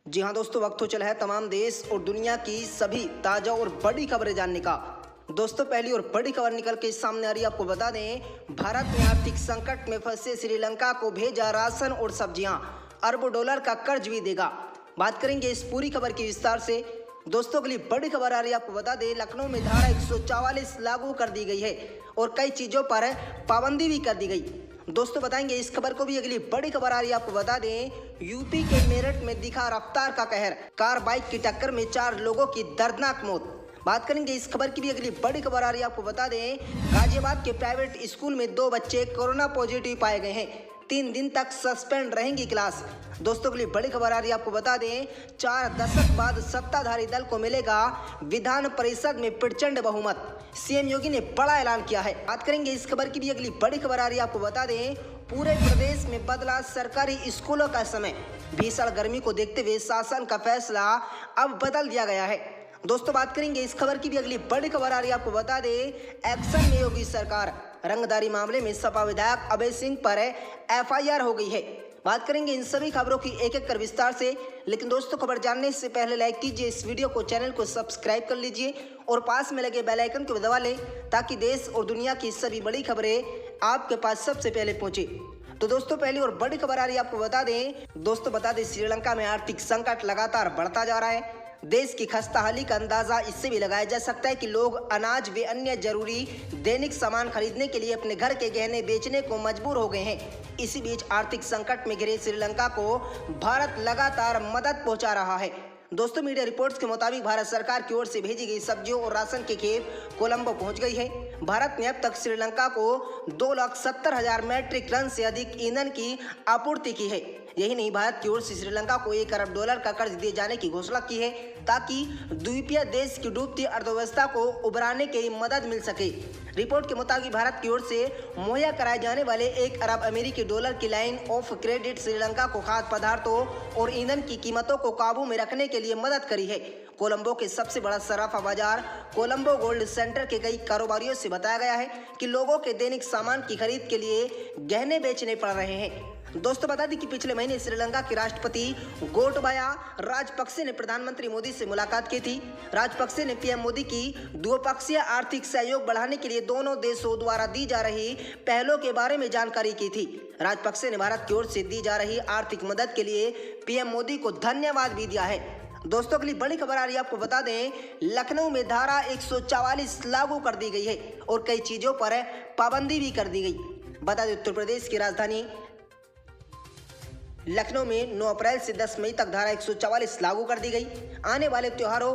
जी हाँ दोस्तों, वक्त हो चला है तमाम देश और दुनिया की सभी ताज़ा और बड़ी खबरें जानने का। दोस्तों, पहली और बड़ी खबर निकल के सामने आ रही है। आपको बता दें, भारत ने आर्थिक संकट में फंसे श्रीलंका को भेजा राशन और सब्जियां, अरबों डॉलर का कर्ज भी देगा। बात करेंगे इस पूरी खबर की विस्तार से। दोस्तों, अगली बड़ी खबर आ रही है। आपको बता दें, लखनऊ में धारा 144 लागू कर दी गई है और कई चीज़ों पर पाबंदी भी कर दी गई। दोस्तों, बताएंगे इस खबर को भी। अगली बड़ी खबर आ रही है। आपको बता दें, यूपी के मेरठ में दिखा रफ्तार का कहर, कार बाइक की टक्कर में 4 लोगों की दर्दनाक मौत। बात करेंगे इस खबर की भी। अगली बड़ी खबर आ रही है। आपको बता दें, गाजियाबाद के प्राइवेट स्कूल में 2 बच्चे कोरोना पॉजिटिव पाए गए हैं। 3 दिन तक सस्पेंड रहेंगी क्लास। दोस्तों, के लिए बड़ी खबर आ रही है। आपको बता दें, 4 दशक बाद सत्ताधारी दल को मिलेगा विधान परिषद में प्रचंड बहुमत। सीएम योगी ने बड़ा ऐलान किया है। बात करेंगे इस खबर की भी। अगली बड़ी खबर आ रही है। आपको बता दें, पूरे प्रदेश में बदला सरकारी स्कूलों का समय। भीषण गर्मी को देखते हुए शासन का फैसला अब बदल दिया गया है। दोस्तों, बात करेंगे इस खबर की भी। अगली बड़ी खबर आ रही है। आपको बता दें, एक्शन में योगी सरकार, रंगदारी मामले में सपा विधायक अभय सिंह पर एफआईआर हो गई है। बात करेंगे इन सभी खबरों की एक एक कर विस्तार से। लेकिन दोस्तों, खबर जानने से पहले लाइक कीजिए इस वीडियो को, चैनल को सब्सक्राइब कर लीजिए और पास में लगे बेल आइकन को दबा लें ताकि देश और दुनिया की सभी बड़ी खबरें आपके पास सबसे पहले पहुंचे। तो दोस्तों, पहली और बड़ी खबर आ रही है। आपको बता दें, श्रीलंका में आर्थिक संकट लगातार बढ़ता जा रहा है। देश की खस्ताहाली का अंदाजा इससे भी लगाया जा सकता है कि लोग अनाज व अन्य जरूरी दैनिक सामान खरीदने के लिए अपने घर के गहने बेचने को मजबूर हो गए हैं। इसी बीच आर्थिक संकट में घिरे श्रीलंका को भारत लगातार मदद पहुंचा रहा है। दोस्तों, मीडिया रिपोर्ट्स के मुताबिक भारत सरकार की ओर से भेजी गई सब्जियों और राशन की खेप कोलंबो पहुंच गई है। भारत ने अब तक श्रीलंका को 2,70,000 मैट्रिक टन से अधिक ईंधन की आपूर्ति की है। यही नहीं, भारत की ओर से श्रीलंका को 1 अरब डॉलर का कर्ज दिए जाने की घोषणा की है ताकि द्वीपीय देश की डूबती अर्थव्यवस्था को उबराने की मदद मिल सके। रिपोर्ट के मुताबिक भारत की ओर से मुहैया कराए जाने वाले 1 अरब अमेरिकी डॉलर की लाइन ऑफ क्रेडिट श्रीलंका को खाद्य पदार्थों और ईंधन की कीमतों को काबू में रखने के लिए मदद करी है। कोलंबो के सबसे बड़ा सराफा बाजार कोलंबो गोल्ड सेंटर के कई कारोबारियों से बताया गया है कि लोगों के दैनिक सामान की खरीद के लिए गहने बेचने पड़ रहे हैं। दोस्तों, बता दें कि पिछले महीने श्रीलंका के राष्ट्रपति गोटबाया राजपक्से ने प्रधानमंत्री मोदी से मुलाकात की थी। राजपक्से ने पीएम मोदी की द्विपक्षीय आर्थिक सहयोग बढ़ाने के लिए दोनों देशों द्वारा दी जा रही पहलों के बारे में जानकारी की थी। राजपक्से ने भारत की ओर से दी जा रही आर्थिक मदद के लिए पीएम मोदी को धन्यवाद भी दिया है। दोस्तों, के लिए बड़ी खबर आ रही है। आपको बता दें, लखनऊ में धारा 144 लागू कर दी गई है और कई चीजों पर पाबंदी भी कर दी गई। बता दें, उत्तर प्रदेश की राजधानी लखनऊ में 9 अप्रैल से 10 मई तक धारा 144 लागू कर दी गई। आने वाले त्योहारों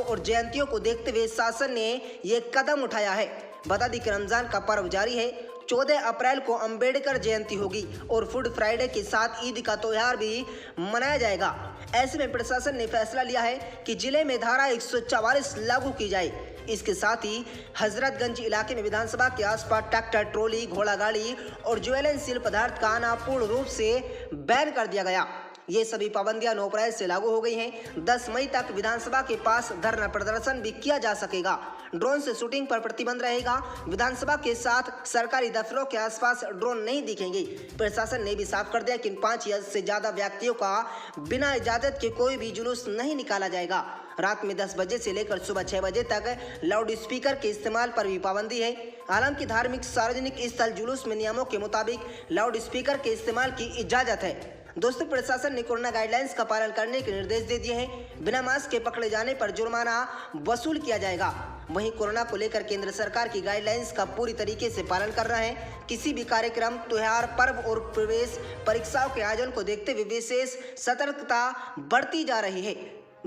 और जयंतियों को देखते हुए शासन ने ये कदम उठाया है। बता दें कि रमजान का पर्व जारी है। 14 अप्रैल को अंबेडकर जयंती होगी और गुड फ्राइडे के साथ ईद का त्योहार भी मनाया जाएगा। ऐसे में प्रशासन ने फैसला लिया है कि जिले में धारा 144 लागू की जाए। इसके साथ ही हजरतगंज इलाके में विधानसभा के आसपास ट्रैक्टर, ट्रॉली, घोड़ा गाड़ी और ज्वलनशील पदार्थ का आना पूर्ण रूप से बैन कर दिया गया। ये सभी पाबंदियां 9 अप्रैल से लागू हो गई हैं। 10 मई तक विधानसभा के पास धरना प्रदर्शन भी किया जा सकेगा। ड्रोन से शूटिंग पर प्रतिबंध रहेगा। विधानसभा के साथ सरकारी दफ्तरों के आसपास ड्रोन नहीं दिखेंगे। प्रशासन ने भी साफ कर दिया कि 5 या से ज्यादा व्यक्तियों का बिना इजाजत के कोई भी जुलूस नहीं निकाला जाएगा। रात में 10 बजे से लेकर सुबह 6 बजे तक लाउड स्पीकर के इस्तेमाल पर भी पाबंदी है। हालांकि धार्मिक सार्वजनिक स्थल जुलूस में नियमों के मुताबिक लाउड स्पीकर के इस्तेमाल की इजाजत है। दोस्तों, प्रशासन ने कोरोना गाइडलाइंस का पालन करने के निर्देश दे दिए हैं। बिना मास्क के पकड़े जाने पर जुर्माना वसूल किया जाएगा। वहीं कोरोना को लेकर केंद्र सरकार की गाइडलाइंस का पूरी तरीके से पालन कर रहे हैं। किसी भी कार्यक्रम, त्योहार, पर्व और प्रवेश परीक्षाओं के आयोजन को देखते हुए विशेष सतर्कता बरती जा रही है।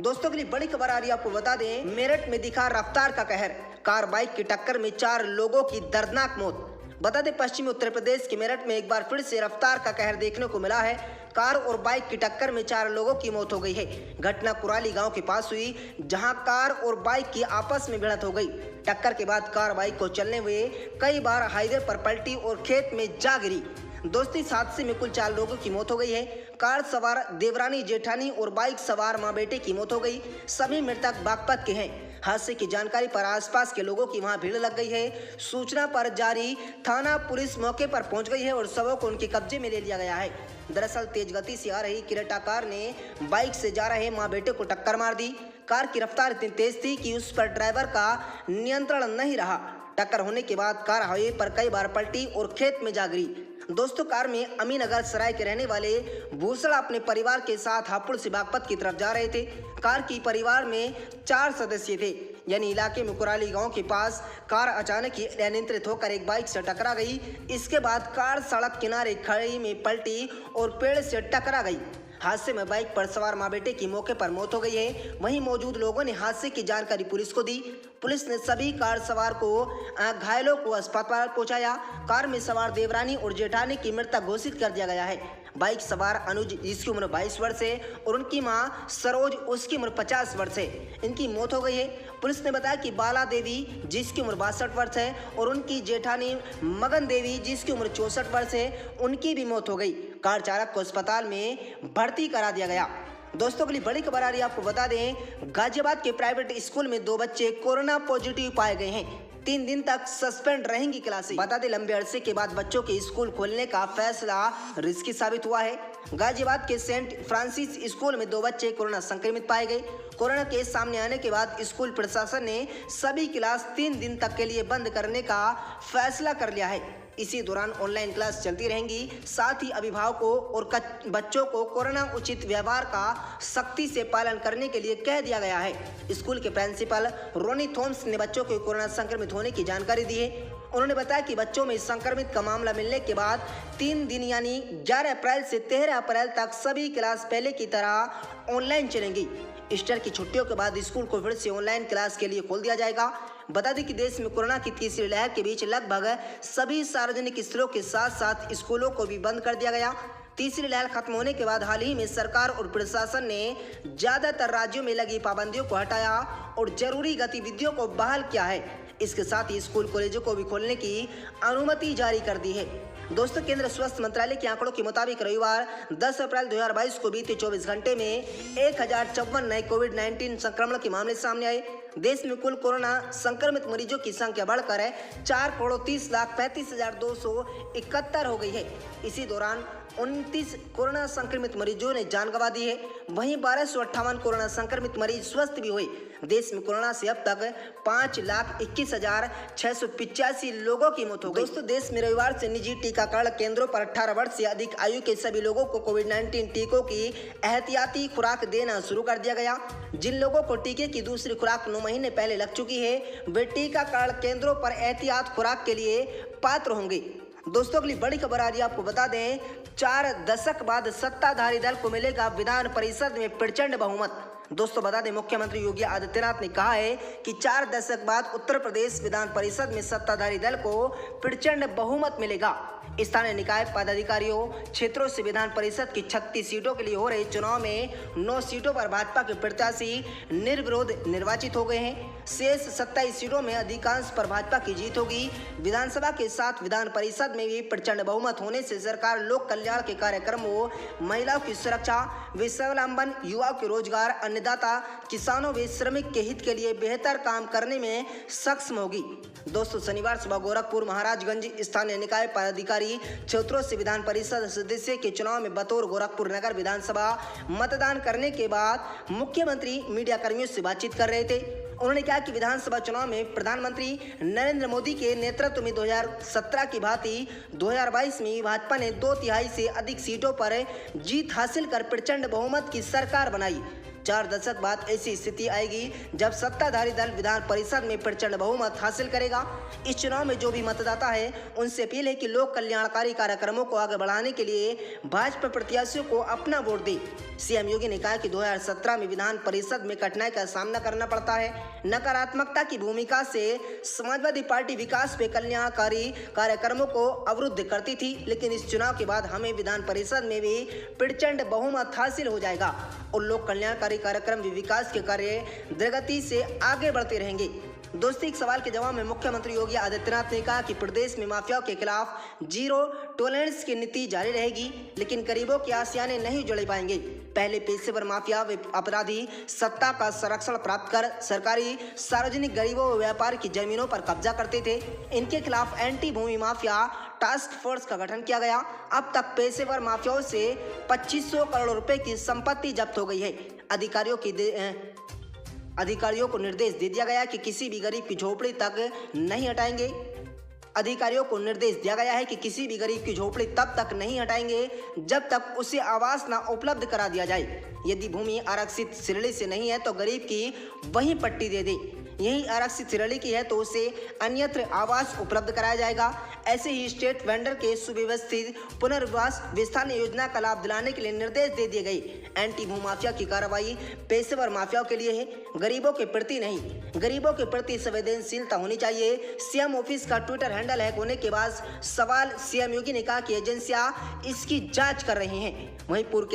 दोस्तों, के लिए बड़ी खबर आ रही है। आपको बता दें, मेरठ में दिखा रफ्तार का कहर, कार बाइक की टक्कर में 4 लोगों की दर्दनाक मौत। बता दें, पश्चिमी उत्तर प्रदेश के मेरठ में एक बार फिर से रफ्तार का कहर देखने को मिला है। कार और बाइक की टक्कर में 4 लोगों की मौत हो गई है। घटना कुराली गांव के पास हुई, जहां कार और बाइक की आपस में भिड़ंत हो गई। टक्कर के बाद कार बाइक को चलने हुए कई बार हाईवे पर पलटी और खेत में जा गिरी। दोस्तों, इस हादसे में कुल 4 लोगों की मौत हो गई है। कार सवार देवरानी जेठानी और बाइक सवार मां बेटे की मौत हो गई। सभी मृतक बागपत के हैं। हादसे की जानकारी पर आसपास के लोगों की वहां भीड़ लग गई है। सूचना पर जारी थाना पुलिस मौके पर पहुंच गई है और शवों को उनके कब्जे में ले लिया गया है। दरअसल तेज गति से आ रही क्रेटा कार ने बाइक से जा रहे मां बेटे को टक्कर मार दी। कार की रफ्तार इतनी तेज थी कि उस पर ड्राइवर का नियंत्रण नहीं रहा। टक्कर होने के बाद कार हाईवे पर कई बार पलटी और खेत में जा गिरी। दोस्तों, कार में अमीनगर सराय के रहने वाले भूसड़ा अपने परिवार के साथ हापुड़ से बागपत की तरफ जा रहे थे। कार की परिवार में 4 सदस्य थे, यानी इलाके में कुराली गांव के पास कार अचानक ही अनियंत्रित होकर एक बाइक से टकरा गई। इसके बाद कार सड़क किनारे खड़ी में पलटी और पेड़ से टकरा गई। हादसे में बाइक पर सवार मां बेटे की मौके पर मौत हो गई है। वहीं मौजूद लोगों ने हादसे की जानकारी पुलिस को दी। पुलिस ने सभी कार सवार को घायलों को अस्पताल पहुंचाया। कार में सवार देवरानी और जेठानी की मृतक घोषित कर दिया गया है। बाइक सवार अनुज, जिसकी उम्र 22 वर्ष है, और उनकी मां सरोज, उसकी उम्र 50 वर्ष है, इनकी मौत हो गई है। पुलिस ने बताया कि बाला देवी, जिसकी उम्र 62 वर्ष है, और उनकी जेठानी मगन देवी, जिसकी उम्र 64 वर्ष है, उनकी भी मौत हो गई। कार चालक को अस्पताल में भर्ती करा दिया गया। दोस्तों, अगली बड़ी खबर आ रही है, आपको बता दें, गाजियाबाद के प्राइवेट स्कूल में 2 बच्चे कोरोना पॉजिटिव पाए गए हैं। 3 दिन तक सस्पेंड रहेंगी क्लासें। बता दें, लंबे अरसे के बाद बच्चों के स्कूल खोलने का फैसला रिस्की साबित हुआ है। गाजियाबाद के सेंट फ्रांसिस स्कूल में 2 बच्चे कोरोना संक्रमित पाए गए। कोरोना केस सामने आने के बाद स्कूल प्रशासन ने सभी क्लास 3 दिन तक के लिए बंद करने का फैसला कर लिया है। इसी दौरान ऑनलाइन क्लास चलती रहेंगी। साथ ही अभिभावकों और बच्चों को कोरोना उचित व्यवहार का सख्ती से पालन करने के लिए कह दिया गया है। स्कूल के प्रिंसिपल रोनी थॉम्स ने बच्चों को कोरोना संक्रमित होने की जानकारी दी है। उन्होंने बताया कि बच्चों में संक्रमित का मामला मिलने के बाद 3 दिन यानी 11 अप्रैल से 13 अप्रैल तक सभी क्लास पहले की तरह ऑनलाइन चलेंगी। ईस्टर की छुट्टियों के बाद स्कूल को फिर से ऑनलाइन क्लास के लिए खोल दिया जाएगा। बता दें कि देश में कोरोना की तीसरी लहर के बीच लगभग सभी सार्वजनिक स्थलों के साथ साथ स्कूलों को भी बंद कर दिया गया। तीसरी लहर खत्म होने के बाद हाल ही में सरकार और प्रशासन ने ज्यादातर राज्यों में लगी पाबंदियों को हटाया और जरूरी गतिविधियों को बहाल किया है। इसके साथ ही स्कूल कॉलेजों को भी खोलने की अनुमति जारी कर दी है। दोस्तों, केंद्र स्वास्थ्य मंत्रालय के आंकड़ों के मुताबिक रविवार 10 अप्रैल 2022 को बीते 24 घंटे में 1054 नए कोविड-19 संक्रमण के मामले सामने आए। देश में कुल कोरोना संक्रमित मरीजों की संख्या बढ़कर 4,30,35,271 हो गई है। इसी दौरान 29 कोरोना संक्रमित मरीजों ने जान गंवा दी है। वहीं 1258 कोरोना संक्रमित मरीज स्वस्थ भी हुए। देश में कोरोना से अब तक 5,21,685 लोगों की मौत हो गई। दोस्तों, देश में रविवार से निजी टीकाकरण केंद्रों पर 18 वर्ष से अधिक आयु के सभी लोगों को कोविड-19 टीकों की एहतियाती खुराक देना शुरू कर दिया गया। जिन लोगों को टीके की दूसरी खुराक 9 महीने पहले लग चुकी है, वे टीकाकरण केंद्रों पर एहतियात खुराक के लिए पात्र होंगे। दोस्तों, अगली बड़ी खबर आ रही है, आपको बता दें, 4 दशक बाद सत्ताधारी दल को मिलेगा विधान परिषद में प्रचंड बहुमत। दोस्तों, बता दें, मुख्यमंत्री योगी आदित्यनाथ ने कहा है कि 4 दशक बाद उत्तर प्रदेश विधान परिषद में सत्ताधारी दल को प्रचंड बहुमत मिलेगा। स्थानीय निकाय पदाधिकारियों क्षेत्रों से विधान परिषद की 36 सीटों के लिए हो रहे चुनाव में 9 सीटों पर भाजपा के प्रत्याशी निर्विरोध निर्वाचित हो गए हैं। शेष 27 सीटों में अधिकांश पर भाजपा की जीत होगी। विधानसभा के साथ विधान परिषद में भी प्रचंड बहुमत होने से सरकार लोक कल्याण के कार्यक्रमों, महिलाओं की सुरक्षा, स्वावलंबन, युवाओं के रोजगार, अन्नदाता, किसानों व श्रमिक के हित के लिए बेहतर काम करने में सक्षम होगी। दोस्तों, शनिवार सुबह गोरखपुर महाराजगंज स्थानीय निकाय पदाधिकारी क्षेत्रों से विधान परिषद सदस्य के चुनाव में बतौर गोरखपुर नगर विधानसभा मतदान करने के बाद मुख्यमंत्री मीडिया कर्मियों से बातचीत कर रहे थे। उन्होंने कहा कि विधानसभा चुनाव में प्रधानमंत्री नरेंद्र मोदी के नेतृत्व में 2017 की भांति 2022 में भाजपा ने 2/3 से अधिक सीटों पर जीत हासिल कर प्रचंड बहुमत की सरकार बनाई। 4 दशक बाद ऐसी स्थिति आएगी जब सत्ताधारी दल विधान परिषद में प्रचंड बहुमत हासिल करेगा। इस चुनाव में जो भी मतदाता है, उनसे अपील है कि लोक कल्याणकारी कार्यक्रमों को आगे बढ़ाने के लिए भाजपा प्रत्याशियों को अपना वोट दे। सीएम योगी ने कहा कि 2017 में विधान परिषद में कठिनाई का सामना करना पड़ता है। नकारात्मकता की भूमिका से समाजवादी पार्टी विकास पे कल्याणकारी कार्यक्रमों को अवरुद्ध करती थी, लेकिन इस चुनाव के बाद हमें विधान परिषद में भी प्रचंड बहुमत हासिल हो जाएगा और लोक कल्याणकारी कार्यक्रम भी विकास के कार्य प्रगति से आगे बढ़ते रहेंगे। दोस्तों, एक सवाल के जवाब में मुख्यमंत्री योगी आदित्यनाथ ने कहा कि प्रदेश में माफियाओं के खिलाफ जीरो टॉलरेंस की नीति जारी रहेगी, लेकिन गरीबों की आसियाने नहीं जुड़ पाएंगे। पहले पेशेवर माफिया अपराधी सत्ता का संरक्षण प्राप्त कर सरकारी, सार्वजनिक, गरीबों व व्यापार की जमीनों पर कब्जा करते थे। इनके खिलाफ एंटी भूमि माफिया टास्क फोर्स का गठन किया गया। अब तक पेशेवर माफियाओं से 2500 करोड़ रुपए की संपत्ति जब्त हो गई है। अधिकारियों को निर्देश दे दिया गया कि किसी भी गरीब की झोपड़ी तक नहीं हटाएंगे। अधिकारियों को निर्देश दिया गया है कि किसी भी गरीब की झोपड़ी तब तक नहीं हटाएंगे जब तक उसे आवास न उपलब्ध करा दिया जाए। यदि भूमि आरक्षित श्रेणी से नहीं है तो गरीब की वही पट्टी दे दे। यही आरक्षित श्रेणी की है तो उसे अन्यत्र आवास उपलब्ध कराया जाएगा। ऐसे ही स्टेट वेंडर के सुव्यवस्थित पुनर्वास विस्थान योजना का लाभ दिलाने के लिए निर्देश दे दिए गए। एंटी भू माफिया की कार्रवाई पेशेवर माफियाओं के लिए है, गरीबों के प्रति नहीं। गरीबों के प्रति संवेदनशीलता होनी चाहिए। सीएम ऑफिस का ट्विटर हैंडल हैक होने के बाद सवाल सीएम योगी ने कहा कि एजेंसियां इसकी जांच कर रही हैं। वहीं पूर्व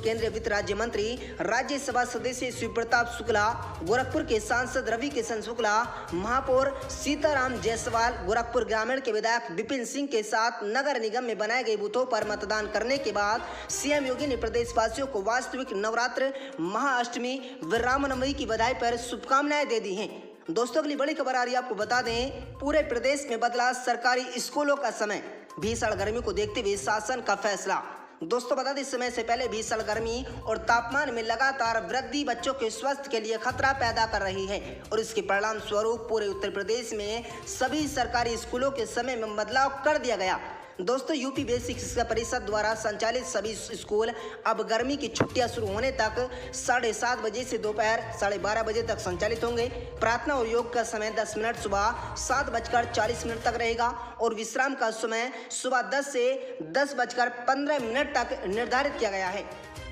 केंद्रीय वित्त राज्य मंत्री, राज्यसभा सदस्य शिव प्रताप शुक्ला, गोरखपुर के सांसद रवि किशन शुक्ला, महापौर सीताराम जायसवाल, गोरखपुर ग्रामीण के विधायक विपिन सिंह के साथ नगर निगम में बनाए गए बूथों पर मतदान करने के बाद सीएम योगी ने प्रदेशवासियों को वास्तविक नवरात्र, महाअष्टमी व रामनवमी की बधाई पर शुभकामनाएं दे दी हैं। दोस्तों, अगली बड़ी खबर आ रही है, आपको बता दें पूरे प्रदेश में बदला सरकारी स्कूलों का समय। भीषण गर्मी को देखते हुए शासन का फैसला। दोस्तों, बता दें समय से पहले भीषण गर्मी और तापमान में लगातार वृद्धि बच्चों के स्वास्थ्य के लिए खतरा पैदा कर रही है और इसके परिणाम स्वरूप पूरे उत्तर प्रदेश में सभी सरकारी स्कूलों के समय में बदलाव कर दिया गया। दोस्तों, यूपी बेसिक शिक्षा परिषद द्वारा संचालित सभी स्कूल अब गर्मी की छुट्टियां शुरू होने तक 7:30 बजे से दोपहर 12:30 बजे तक संचालित होंगे। प्रार्थना और योग का समय 10 मिनट सुबह 7:40 तक रहेगा और विश्राम का समय सुबह 10 से 10:15 तक निर्धारित किया गया है।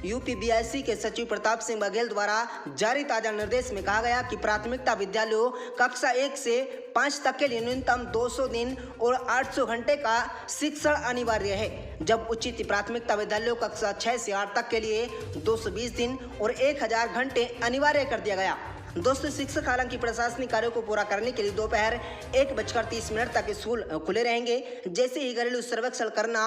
यूपीबीआईसी के सचिव प्रताप सिंह बघेल द्वारा जारी ताजा निर्देश में कहा गया कि प्राथमिकता विद्यालयों कक्षा 1 से 5 तक के लिए न्यूनतम 200 दिन और 800 घंटे का शिक्षण अनिवार्य है, जब उचित प्राथमिकता विद्यालयों कक्षा 6 से 8 तक के लिए 220 दिन और 1000 घंटे अनिवार्य कर दिया गया। दोस्तों, शिक्षक हालांकि प्रशासनिक कार्यों को पूरा करने के लिए दोपहर 1:30 तक स्कूल खुले रहेंगे। जैसे ही घरेलू सर्वेक्षण करना,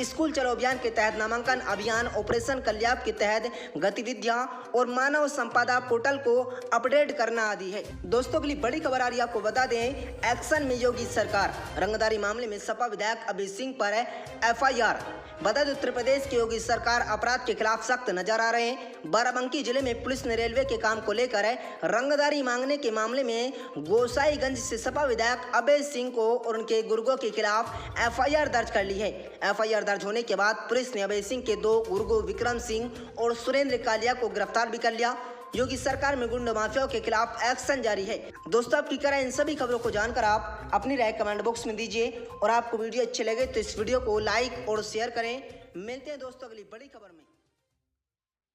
स्कूल चलो अभियान के तहत नामांकन अभियान, ऑपरेशन कल्याण के तहत गतिविधियां और मानव संपदा पोर्टल को अपडेट करना आदि है। दोस्तों, अगली बड़ी खबर आ रही है, आपको बता दें एक्शन में योगी सरकार। रंगदारी मामले में सपा विधायक अभय सिंह पर FIR। बता दें उत्तर प्रदेश की योगी सरकार अपराध के खिलाफ सख्त नजर आ रहे हैं। बाराबंकी जिले में पुलिस ने रेलवे के काम को लेकर रंगदारी मांगने के मामले में गोसाईगंज से सपा विधायक अभय सिंह को और उनके गुर्गों के खिलाफ FIR दर्ज कर ली है। FIR दर्ज होने के बाद पुलिस ने अभय सिंह के 2 गुर्गों विक्रम सिंह और सुरेंद्र कालिया को गिरफ्तार भी कर लिया। योगी सरकार में गुंडा माफियाओं के खिलाफ एक्शन जारी है। दोस्तों, आपकी क्या राय इन सभी खबरों को जानकर आप अपनी राय कमेंट बॉक्स में दीजिए और आपको वीडियो अच्छे लगे तो इस वीडियो को लाइक और शेयर करें। मिलते हैं दोस्तों अगली बड़ी खबर में।